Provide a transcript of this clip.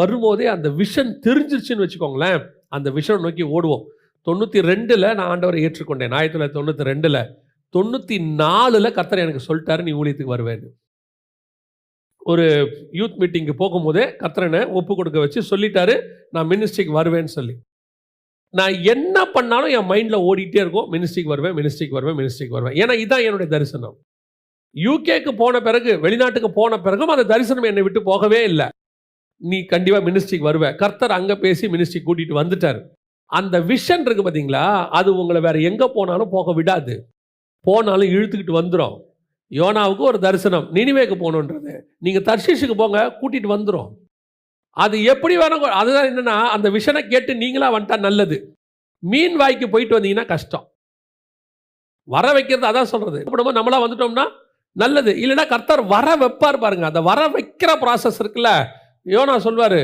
வரும்போதே அந்த விஷன் தெரிஞ்சிருச்சுன்னு வச்சுக்கோங்களேன், அந்த விஷன் நோக்கி ஓடுவோம். 92ல நான் ஆண்டவரை ஏற்றுக்கொண்டேன். 1992ல 94ல கர்த்தர் எனக்கு சொல்லிட்டாரு, நீ ஊழியத்துக்கு வருவேன்னு. ஒரு யூத் மீட்டிங்கு போகும்போதே கர்த்தர் என்ன ஒப்பு கொடுக்க வச்சு சொல்லிட்டாரு, நான் மினிஸ்ட்ரிக்கு வருவேன்னு சொல்லி. நான் என்ன பண்ணாலும் என் மைண்ட்ல ஓடிட்டே இருக்கும், மினிஸ்ட்ரிக்கு வருவேன், மினிஸ்ட்ரிக்கு வருவேன், மினிஸ்ட்ரிக்கு வருவேன். ஏன்னா இதான் என்னுடைய தரிசனம். யூகேக்கு போன பிறகு, வெளிநாட்டுக்கு போன பிறகும் அந்த தரிசனம் என்னை விட்டு போகவே இல்லை. நீ கண்டிப்பா மினிஸ்ட்ரிக்கு வருவ. கர்த்தர் அங்க பேசி மினிஸ்ட்ரி கூட்டிட்டு வந்துட்டார். அந்த விஷன் இருக்கு பாத்தீங்களா, அது உங்களை வேற எங்க போனாலும் போக விடாது. போனாலும் இழுத்துக்கிட்டு வந்துரும். யோனாவுக்கு ஒரு தரிசனம், நினிவேக்கு போகணுன்றது. நீங்க தர்ஷீஷுக்கு போங்க, கூட்டிட்டு வந்துரும். அது எப்படி வேணும், அதுதான் என்னன்னா, அந்த விஷனை கேட்டு நீங்களா வந்துட்டா நல்லது. மீன் வாய்க்கு போயிட்டு வந்தீங்கன்னா கஷ்டம். வர வைக்கிறது அதான் சொல்றது. நம்மளா வந்துட்டோம்னா நல்லது. இல்லைன்னா கர்த்தர் வர வைப்பார் பாருங்க. அந்த வர வைக்கிற ப்ராசஸ் இருக்குல்ல, யோனா சொல்வாரு,